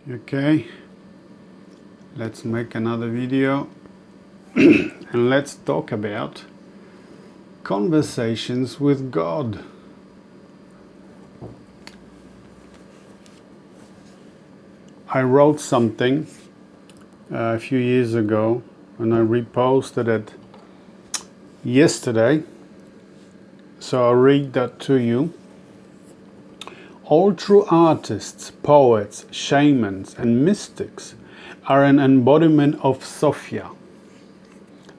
Okay, let's make another video and let's talk about conversations with God. I wrote something a few years ago and I reposted it yesterday, so I'll read that to you. All true artists, poets, shamans and mystics are an embodiment of Sophia,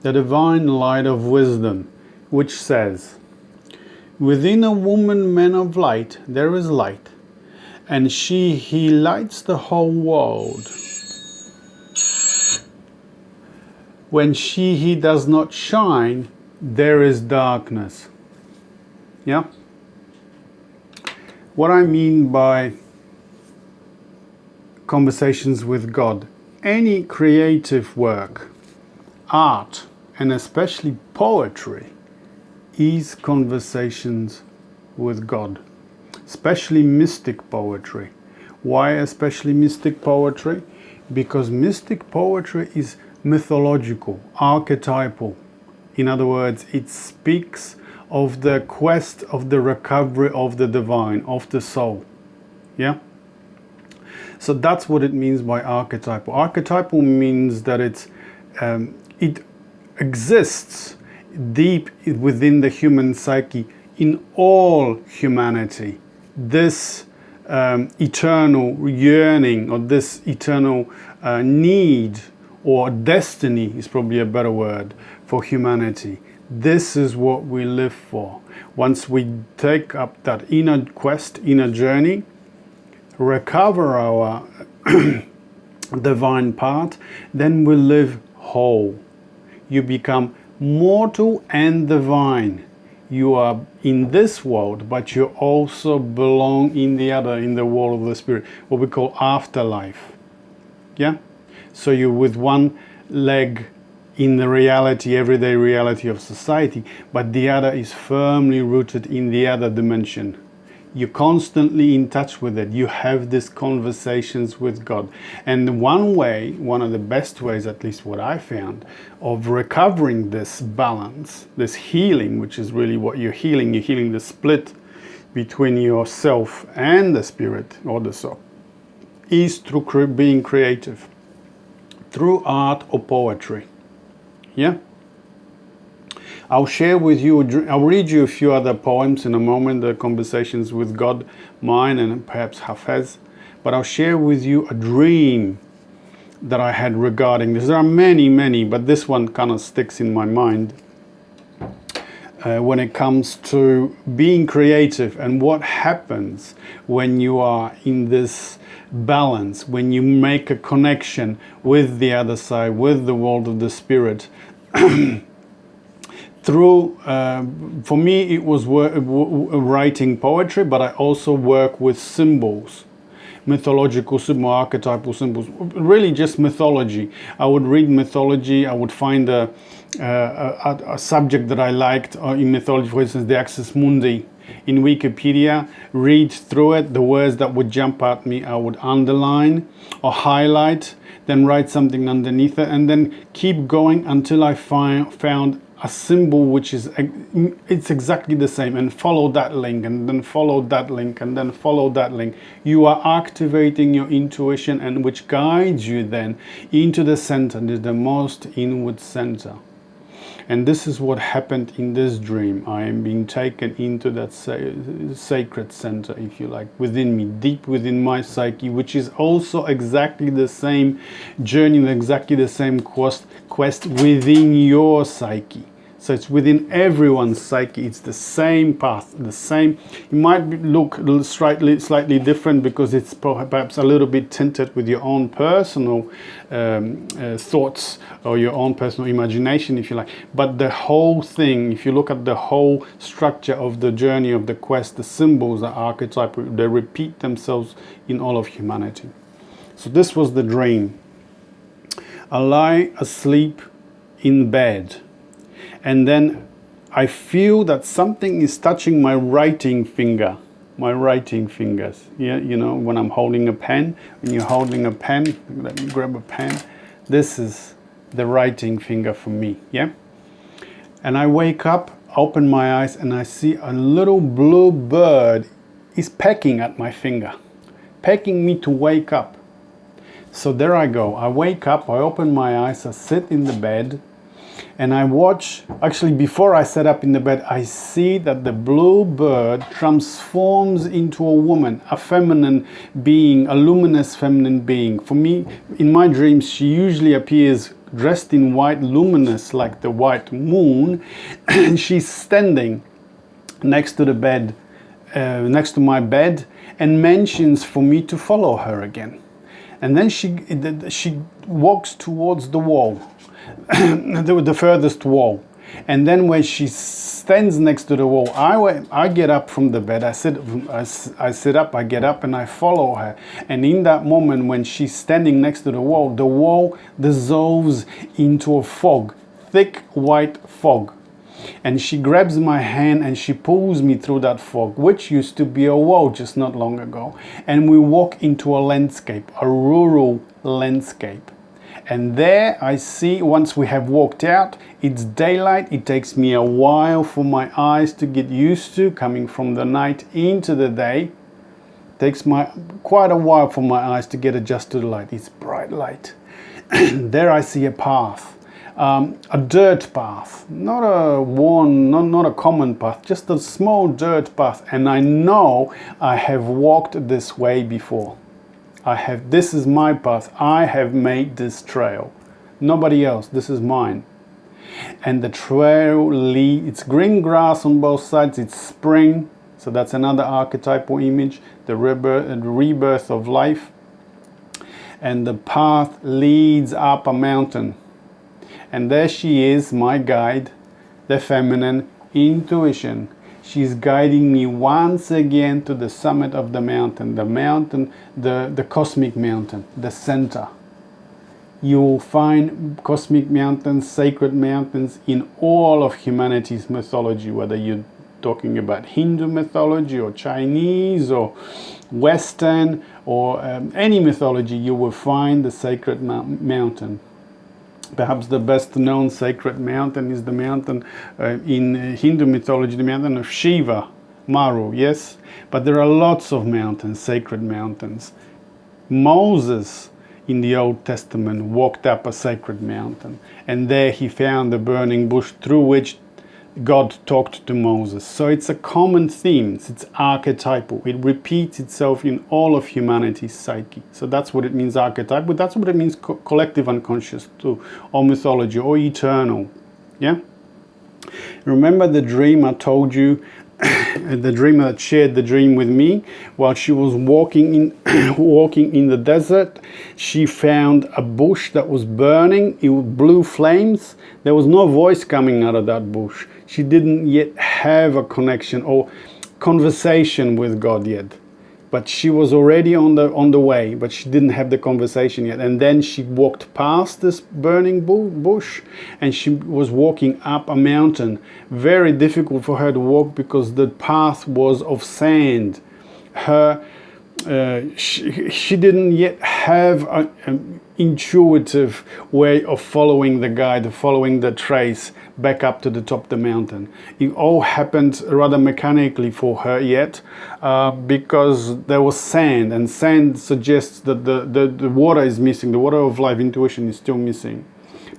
the divine light of wisdom, which says, "Within a woman, man of light, there is light, and he lights the whole world. When he does not shine, there is darkness." Yeah? What I mean by conversations with God, any creative work, art, and especially poetry, is conversations with God, especially mystic poetry. Why especially mystic poetry? Because mystic poetry is mythological, archetypal. In other words, it speaks of the quest of the recovery of the divine, of the soul. Yeah? So that's what it means by archetypal. Archetypal means that it exists deep within the human psyche, in all humanity. This eternal yearning, or this eternal need, or destiny is probably a better word, for humanity. This is what we live for. Once we take up that inner quest, inner journey, recover our divine part, then we live whole. You become mortal and divine. You are in this world, but you also belong in the other, in the world of the spirit, what we call afterlife. Yeah? So you're with one leg in the reality, everyday reality of society, but the other is firmly rooted in the other dimension. You're constantly in touch with it. You have these conversations with God. And one way, one of the best ways, at least what I found, of recovering this balance, this healing, which is really what you're healing the split between yourself and the spirit or the soul, is through being creative, through art or poetry. Yeah? I'll share with you, I'll read you a few other poems in a moment, the conversations with God, mine and perhaps Hafez, but I'll share with you a dream that I had regarding this. There are many, but this one kind of sticks in my mind when it comes to being creative and what happens when you are in this balance, when you make a connection with the other side, with the world of the spirit. Through, for me, it was writing poetry, but I also work with symbols, mythological symbols, archetypal symbols, really just mythology. I would read mythology, I would find a subject that I liked in mythology, for instance, the Axis Mundi in Wikipedia, read through it, the words that would jump at me, I would underline or highlight, then write something underneath it, and then keep going until I found a symbol which is, it's exactly the same, and follow that link, and then follow that link, and then follow that link. You are activating your intuition, and which guides you then into the center, the most inward center. And this is what happened in this dream. I am being taken into that sacred center, if you like, within me, deep within my psyche, which is also exactly the same journey, exactly the same quest within your psyche. So it's within everyone's psyche. It's the same path, the same. It might look slightly different because it's perhaps a little bit tinted with your own personal thoughts or your own personal imagination, if you like. But the whole thing, if you look at the whole structure of the journey of the quest, the symbols, the archetype, they repeat themselves in all of humanity. So this was the dream. I lie asleep in bed, and then I feel that something is touching my writing finger. my writing fingers. Yeah, you know, when I'm holding a pen, when you're holding a pen, let me grab a pen. This is the writing finger for me, yeah? And I wake up, open my eyes, and I see a little blue bird is pecking at my finger, pecking me to wake up. So there I go. I wake up, I open my eyes, I sit in the bed, and I watch. Actually, before I sit up in the bed, I see that the blue bird transforms into a woman, a feminine being, a luminous feminine being. For me, in my dreams, she usually appears dressed in white, luminous like the white moon, and she's standing next to the bed, next to my bed, and mentions for me to follow her again. And then she walks towards the wall, the furthest wall. And then when she stands next to the wall, I get up from the bed, I sit up, I get up and I follow her. And in that moment when she's standing next to the wall dissolves into a fog, thick white fog. And she grabs my hand and she pulls me through that fog, which used to be a wall just not long ago. And we walk into a landscape, a rural landscape. And there I see, once we have walked out, it's daylight. It takes me a while for my eyes to get used to coming from the night into the day. It takes quite a while for my eyes to get adjusted to the light. It's bright light. There I see a path, a dirt path, not a common path, just a small dirt path. And I know I have walked this way before. This is my path. I have made this trail. Nobody else. This is mine. And the trail it's green grass on both sides. It's spring. So that's another archetypal image, the rebirth of life. And the path leads up a mountain. And there she is, my guide, the feminine intuition. She's guiding me once again to the summit of the mountain, the cosmic mountain, the center. You will find cosmic mountains, sacred mountains in all of humanity's mythology, whether you're talking about Hindu mythology or Chinese or Western or any mythology, you will find the sacred mountain. Perhaps the best known sacred mountain is the mountain in Hindu mythology, the mountain of Shiva, Maru, yes? But there are lots of mountains, sacred mountains. Moses in the Old Testament walked up a sacred mountain, and there he found the burning bush through which God talked to Moses. So it's a common theme, it's archetypal. It repeats itself in all of humanity's psyche. So that's what it means, archetypal. That's what it means, collective unconscious too, or mythology, or eternal. Yeah? Remember the dream I told you, the dreamer that shared the dream with me while she was walking in the desert. She found a bush that was burning. It was blue flames. There was no voice coming out of that bush. She didn't yet have a connection or conversation with God yet, but she was already on the way, but she didn't have the conversation yet. And then she walked past this burning bush, and she was walking up a mountain. Very difficult for her to walk because the path was of sand. She didn't yet have an intuitive way of following the guide, following the trace back up to the top of the mountain. It all happened rather mechanically for her yet, because there was sand, and sand suggests that the water is missing, the water of life, intuition is still missing.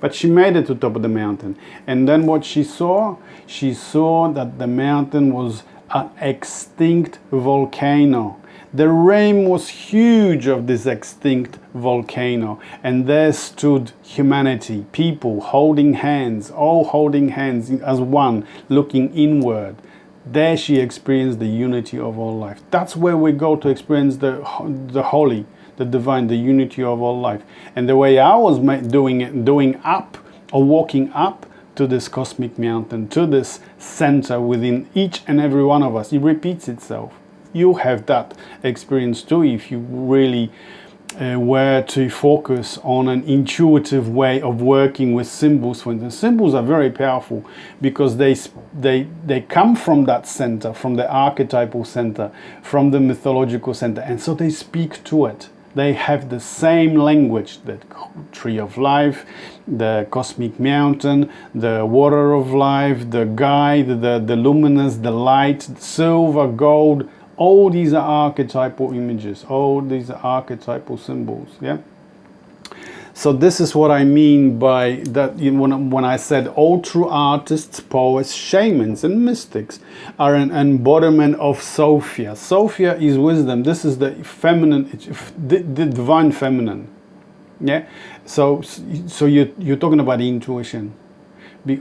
But she made it to the top of the mountain, and then what she saw that the mountain was an extinct volcano. The rim was huge of this extinct volcano, and there stood humanity, people holding hands, all holding hands as one, looking inward. There she experienced the unity of all life. That's where we go to experience the holy, the divine, the unity of all life. And the way I was doing up or walking up to this cosmic mountain, to this center within each and every one of us, it repeats itself. You have that experience too if you really where to focus on an intuitive way of working with symbols. For instance, symbols are very powerful because they come from that center, from the archetypal center, from the mythological center, and so they speak to it. They have the same language, the tree of life, the cosmic mountain, the water of life, the guide, the luminous, the light, silver, gold. All these are archetypal images. All these are archetypal symbols. Yeah. So this is what I mean by that. When I said all true artists, poets, shamans, and mystics are an embodiment of Sophia. Sophia is wisdom. This is the feminine, the divine feminine. Yeah. So you're talking about intuition.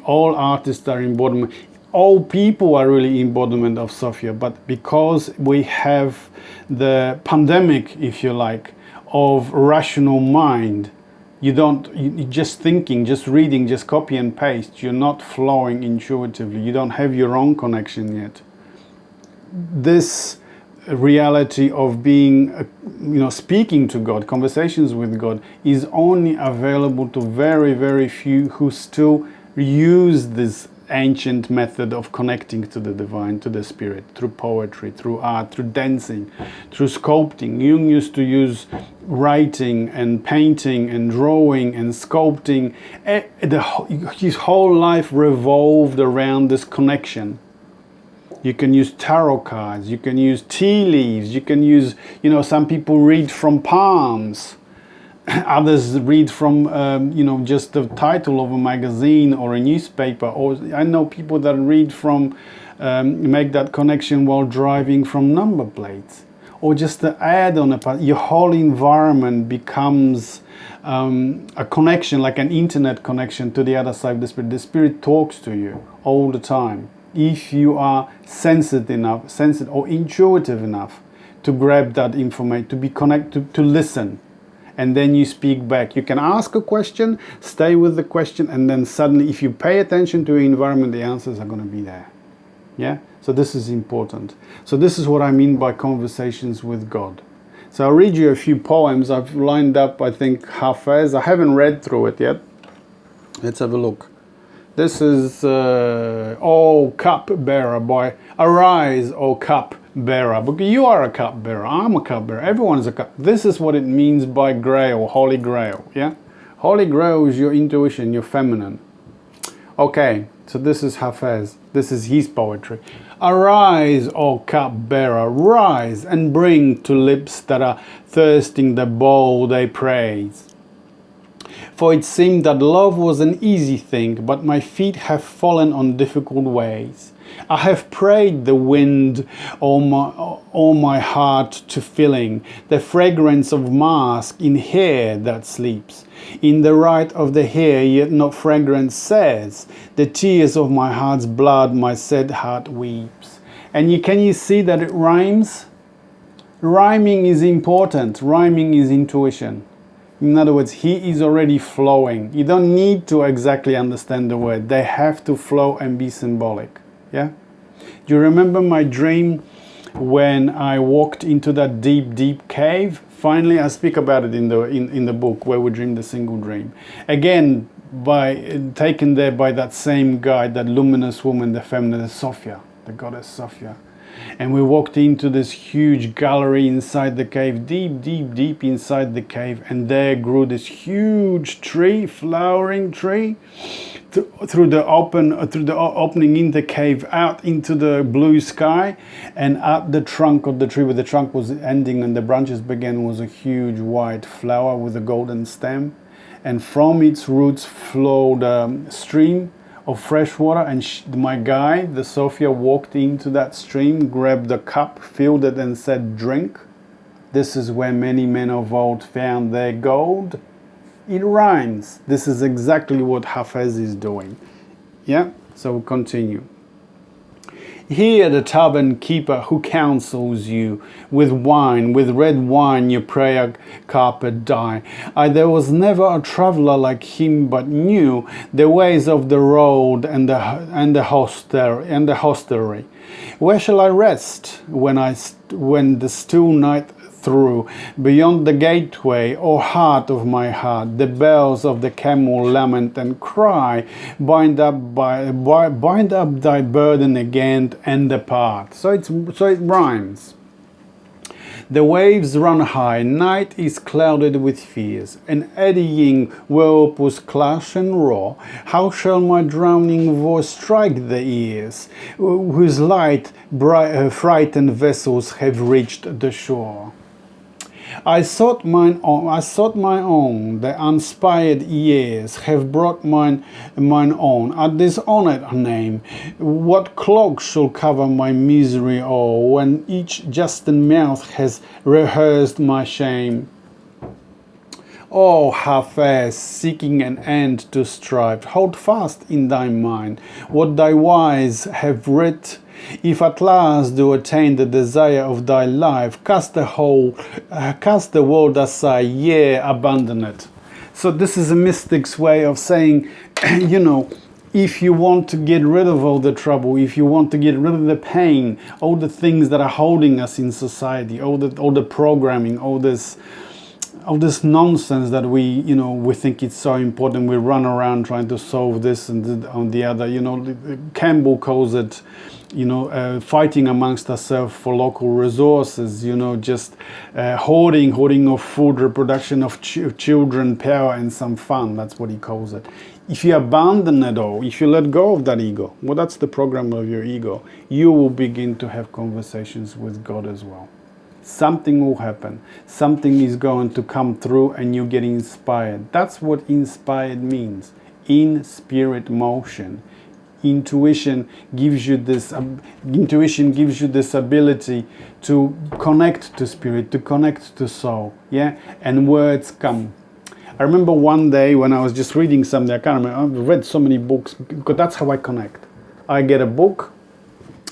All artists are embodiment. All people are really embodiment of Sophia, but because we have the pandemic, if you like, of rational mind, you just thinking, just reading, just copy and paste. You're not flowing intuitively. You don't have your own connection yet. This reality of being, speaking to God, conversations with God, is only available to very, very few who still use this ancient method of connecting to the divine, to the spirit, through poetry, through art, through dancing, through sculpting. Jung used to use writing and painting and drawing and sculpting. His whole life revolved around this connection. You can use tarot cards, you can use tea leaves, you can use, some people read from palms. Others read from, just the title of a magazine or a newspaper. Or I know people that read from, make that connection while driving from number plates. Or just the ad on your whole environment becomes a connection, like an internet connection to the other side of the spirit. The spirit talks to you all the time. If you are sensitive or intuitive enough to grab that information, to be connected, to listen. And then you speak back. You can ask a question, stay with the question, and then suddenly, if you pay attention to your environment, the answers are going to be there. Yeah? So this is important. So this is what I mean by conversations with God. So I'll read you a few poems. I've lined up, I think, Hafez. I haven't read through it yet. Let's have a look. This is O Cup Bearer by Arise, O Cup Bearer. Because you are a cup bearer, I'm a cup bearer, everyone is a cup. This is what it means by Grail, Holy Grail. Yeah? Holy Grail is your intuition, your feminine. Okay, so this is Hafez. This is his poetry. Arise, O cup bearer, rise and bring to lips that are thirsting the bowl they praise. For it seemed that love was an easy thing, but my feet have fallen on difficult ways. I have prayed the wind all my heart to filling, the fragrance of musk in hair that sleeps. In the right of the hair, yet not fragrance says, the tears of my heart's blood my sad heart weeps. And can you see that it rhymes? Rhyming is important. Rhyming is intuition. In other words, he is already flowing. You don't need to exactly understand the word. They have to flow and be symbolic. Yeah? Do you remember my dream when I walked into that deep, deep cave? Finally, I speak about it in the book where we dreamed a single dream. Again, taken there by that same guide, that luminous woman, the feminine, the Sophia, the goddess Sophia. And we walked into this huge gallery inside the cave, deep, deep, deep inside the cave. And there grew this huge tree, flowering tree, through the opening in the cave, out into the blue sky. And at the trunk of the tree, where the trunk was ending and the branches began, was a huge white flower with a golden stem. And from its roots flowed a stream of fresh water, and my guide, the Sophia, walked into that stream, grabbed a cup, filled it, and said, drink. This is where many men of old found their gold. It rhymes. This is exactly what Hafez is doing. Yeah? So we'll continue. Hear the tavern keeper who counsels you with wine, with red wine your prayer carpet dye. There was never a traveller like him but knew the ways of the road and the hostelry. Where shall I rest when the still night through. Beyond the gateway, O heart of my heart, the bells of the camel lament and cry. Bind up thy burden again and depart. So it rhymes. The waves run high, night is clouded with fears, and eddying whirlpools clash and roar. How shall my drowning voice strike the ears, whose light frightened vessels have reached the shore? I sought mine own, the uninspired years have brought mine own, at this honoured name. What cloak shall cover my misery all, when each just mouth has rehearsed my shame? O Hafez, seeking an end to strife, hold fast in thy mind what thy wise have writ. If at last do attain the desire of thy life, cast the world aside, yea, abandon it. So this is a mystic's way of saying, you know, if you want to get rid of all the trouble, if you want to get rid of the pain, all the things that are holding us in society, all the programming, all this nonsense that we think it's so important, we run around trying to solve this and on the other. Campbell calls it, fighting amongst ourselves for local resources, just hoarding of food, reproduction of children, power and some fun. That's what he calls it. If you abandon it all, if you let go of that ego, well, that's the program of your ego, you will begin to have conversations with God as well. Something will happen. Something is going to come through and you get inspired. That's what inspired means. In spirit motion. Intuition gives you this ability to connect to spirit, to connect to soul. Yeah? And words come. I remember one day when I was just reading something, I can't remember, I've read so many books, because that's how I connect. I get a book,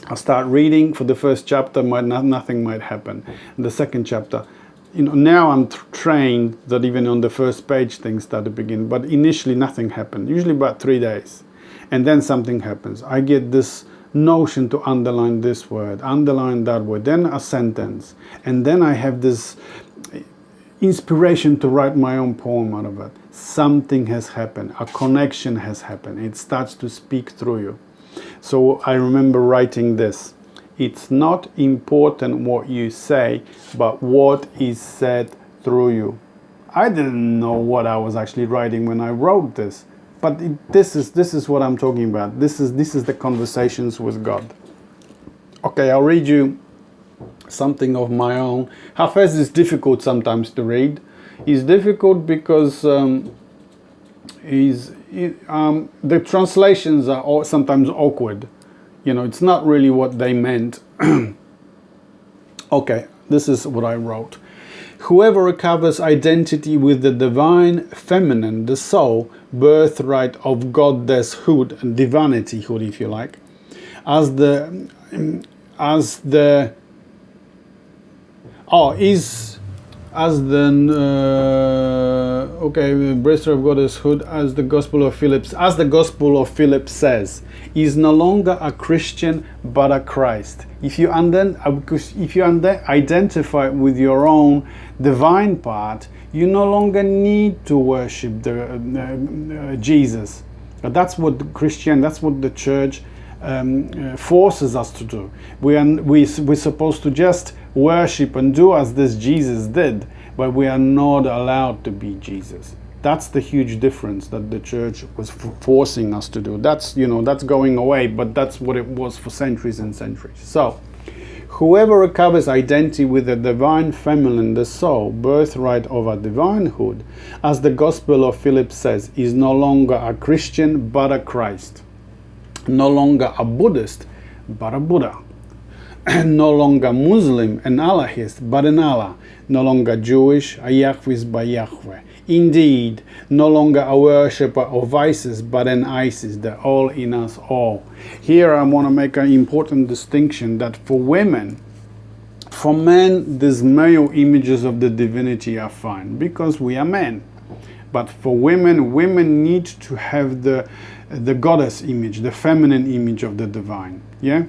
I start reading. For the first chapter, nothing might happen. And the second chapter, now I'm trained that even on the first page things start to begin. But initially nothing happened, usually about 3 days. And then something happens. I get this notion to underline this word, underline that word, then a sentence. And then I have this inspiration to write my own poem out of it. Something has happened, a connection has happened. It starts to speak through you. So I remember writing this. It's not important what you say, but what is said through you. I didn't know what I was actually writing when I wrote this, but this is what I'm talking about. This is the conversations with God. Okay, I'll read you something of my own. Hafez is difficult sometimes to read. It's difficult because the translations are sometimes awkward. It's not really what they meant. Okay, this is what I wrote. Whoever recovers identity with the divine feminine, the soul, birthright of goddesshood and divinityhood, if you like, breast of goddesshood, as the Gospel of Philip says, is no longer a Christian but a Christ. If you identify with your own divine part, you no longer need to worship Jesus. That's what the church forces us to do. We're supposed to just worship and do as this Jesus did, but we are not allowed to be Jesus. That's the huge difference that the church was forcing us to do. That's going away, but that's what it was for centuries and centuries. So, whoever recovers identity with the divine feminine, the soul, birthright of a divinehood, as the Gospel of Philip says, is no longer a Christian but a Christ. No longer a Buddhist but a Buddha. No longer Muslim and Allahist but an Allah. No longer Jewish, a Yahwist but Yahweh. Indeed, no longer a worshipper of Isis but an Isis, the all in us all. Here I want to make an important distinction that for women, for men, these male images of the divinity are fine because we are men. But for women need to have the goddess image, the feminine image of the divine. Yeah?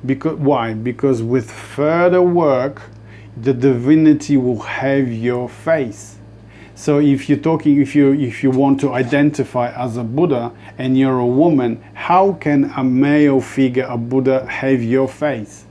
Why? Because with further work, the divinity will have your face. So if you want to identify as a Buddha and you're a woman, how can a male figure, a Buddha, have your face?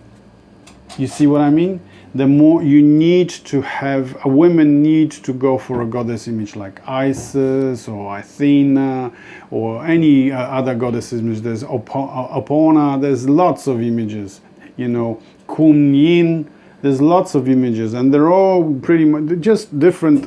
You see what I mean? The more you need to have, a woman needs to go for a goddess image like Isis or Athena or any other goddess image. There's Opona, there's lots of images, Kun Yin, there's lots of images, and they're all pretty much just different.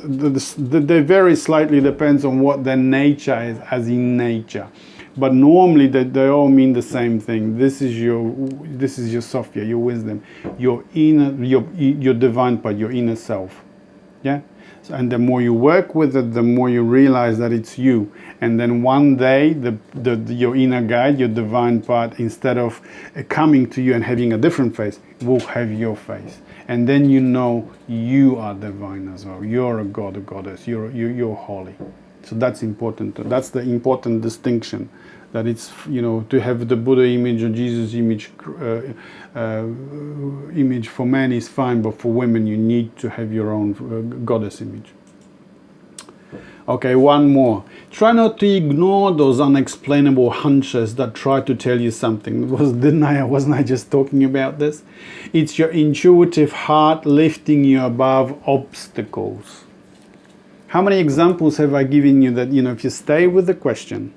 They vary slightly, depends on what their nature is, as in nature. But normally they all mean the same thing. This is your Sophia, your wisdom, your inner, your divine part, your inner self. Yeah. So, and the more you work with it, the more you realize that it's you. And then one day, your inner guide, your divine part, instead of coming to you and having a different face, will have your face. And then you know you are divine as well. You're a god, a goddess. You're holy. So that's important. That's the important distinction. That it's, to have the Buddha image or Jesus image image for men is fine, but for women you need to have your own goddess image. Okay, one more. Try not to ignore those unexplainable hunches that try to tell you something. Wasn't I just talking about this? It's your intuitive heart lifting you above obstacles. How many examples have I given you that, if you stay with the question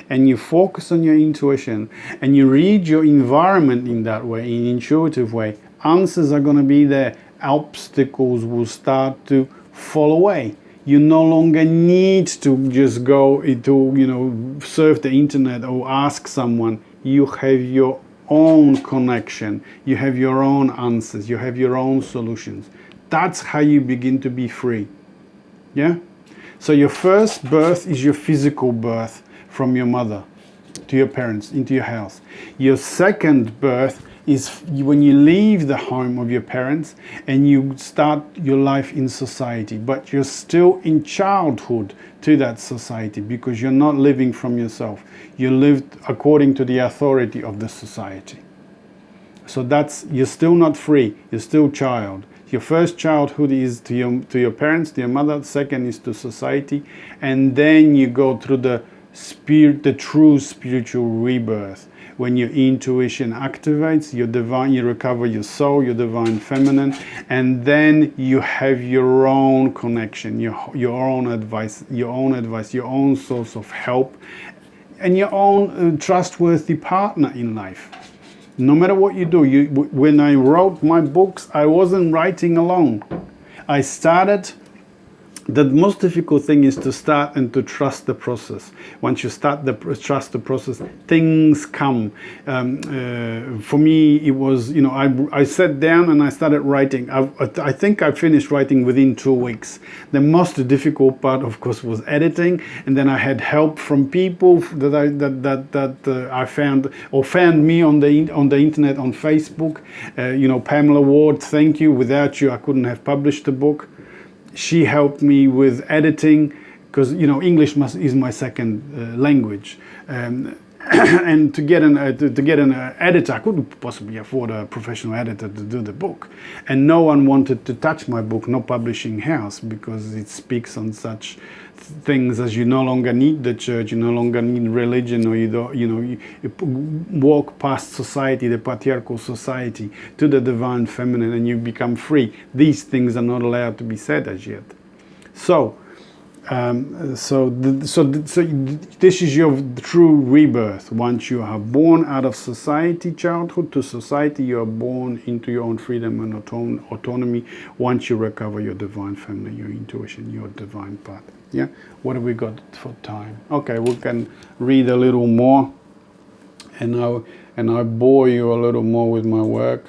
and you focus on your intuition and you read your environment in that way, in an intuitive way, answers are going to be there. Obstacles will start to fall away. You no longer need to just go to, surf the internet or ask someone. You have your own connection. You have your own answers. You have your own solutions. That's how you begin to be free. Yeah? So your first birth is your physical birth from your mother to your parents into your house. Your second birth is when you leave the home of your parents and you start your life in society, but you're still in childhood to that society because you're not living from yourself. You lived according to the authority of the society. So you're still not free. You're still child. Your first childhood is to your parents, to your mother. Second is to society, and then you go through the true spiritual rebirth. When your intuition activates, you recover your soul, your divine feminine, and then you have your own connection, your own advice, your own source of help, and your own trustworthy partner in life. No matter what you do, when I wrote my books, I wasn't writing alone. I started. The most difficult thing is to start and to trust the process. Once you trust the process, things come. For me, it was, I sat down and I started writing. I think I finished writing within 2 weeks. The most difficult part, of course, was editing, and then I had help from people that I found or found me on the internet, on Facebook. Pamela Ward, thank you. Without you, I couldn't have published the book. She helped me with editing because English is my second language, and to get an editor, I couldn't possibly afford a professional editor to do the book, and no one wanted to touch my book, no publishing house, because it speaks on such things as you no longer need the church, you no longer need religion, or you walk past society, the patriarchal society, to the divine feminine, and you become free. These things are not allowed to be said as yet. So this is your true rebirth. Once you are born out of society, childhood to society, you are born into your own freedom and autonomy. Once you recover your divine feminine, your intuition, your divine path. Yeah. What have we got for time? Okay, we can read a little more, and I bore you a little more with my work.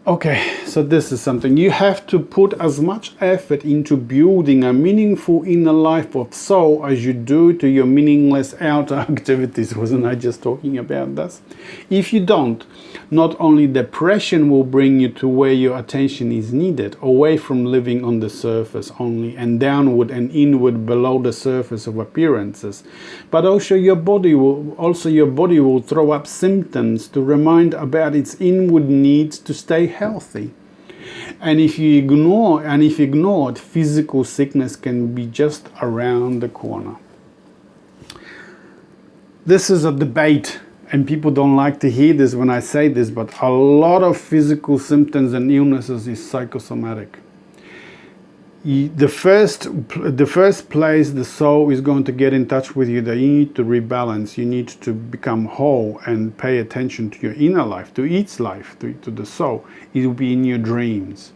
Okay, So this is something you have to put as much effort into building a meaningful inner life of soul as you do to your meaningless outer activities. Wasn't I just talking about this? If you don't, not only depression will bring you to where your attention is needed, away from living on the surface only and downward and inward below the surface of appearances, but also your body will throw up symptoms to remind about its inward needs to stay healthy. And if ignored, physical sickness can be just around the corner. This is a debate, and people don't like to hear this when I say this, but a lot of physical symptoms and illnesses is psychosomatic. The first place the soul is going to get in touch with you, that you need to rebalance, you need to become whole and pay attention to your inner life, to its life, to the soul. It will be in your dreams.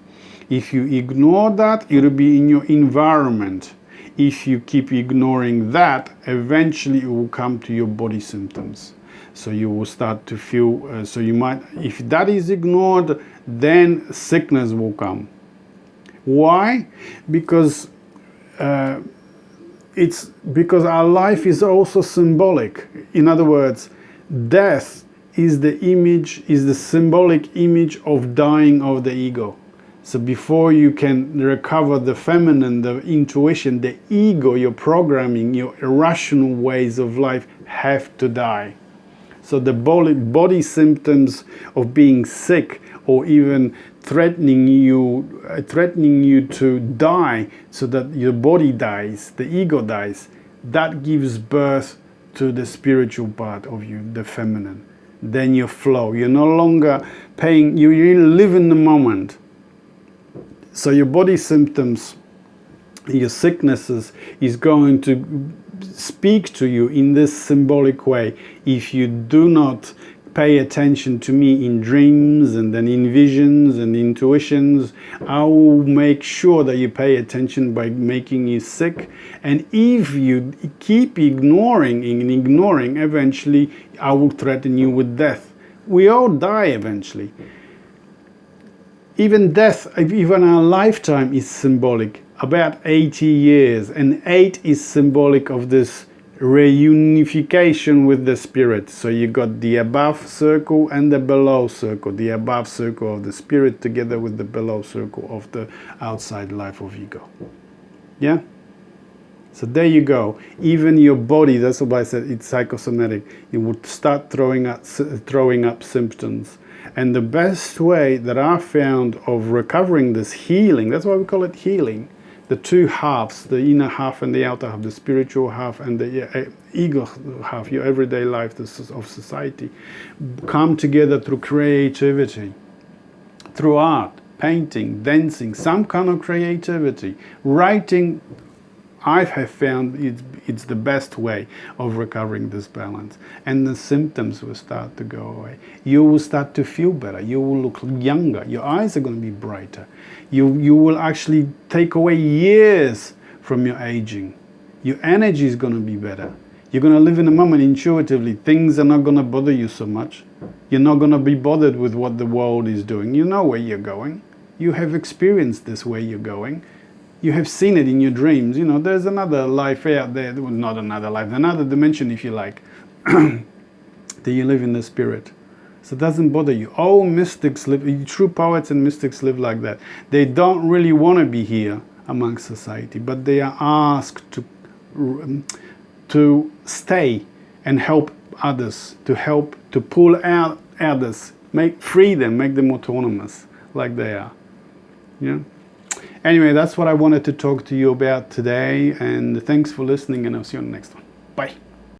If you ignore that, it will be in your environment. If you keep ignoring that, eventually it will come to your body symptoms. So you will start to feel, if that is ignored, then sickness will come. Why? Because because our life is also symbolic. In other words, death is the symbolic image of dying of the ego. So before you can recover the feminine, the intuition, the ego, your programming, your irrational ways of life have to die. So the body symptoms of being sick, or even threatening you to die, so that your body dies, the ego dies, that gives birth to the spiritual part of you, the feminine. Then you flow. You're no longer paying, you live in the moment. So your body symptoms, your sicknesses is going to speak to you in this symbolic way. If you do not pay attention to me in dreams and then in visions and intuitions, I will make sure that you pay attention by making you sick. And if you keep ignoring, eventually I will threaten you with death. We all die eventually. Even death, even our lifetime is symbolic. About 80 years, and 8 is symbolic of this reunification with the spirit. So you got the above circle and the below circle. The above circle of the spirit together with the below circle of the outside life of ego. Yeah? So there you go. Even your body, that's why I said it's psychosomatic. It would start throwing up symptoms. And the best way that I found of recovering this healing, that's why we call it healing, the two halves, the inner half and the outer half, the spiritual half and the ego half, your everyday life of society, come together through creativity, through art, painting, dancing, some kind of creativity, writing. I have found it's the best way of recovering this balance, and the symptoms will start to go away. You will start to feel better. You will look younger. Your eyes are going to be brighter. You will actually take away years from your aging. Your energy is going to be better. You're going to live in the moment intuitively. Things are not going to bother you so much. You're not going to be bothered with what the world is doing. You know where you're going. You have experienced this where you're going. You have seen it in your dreams. You know, there's another life out there. Well, not another life, another dimension, if you like, that you live in the spirit. So it doesn't bother you. All mystics live, true poets and mystics live like that. They don't really want to be here amongst society, but they are asked to stay and help others, to pull out others, free them, make them autonomous like they are. Yeah. Anyway, that's what I wanted to talk to you about today, and thanks for listening, and I'll see you on the next one. Bye.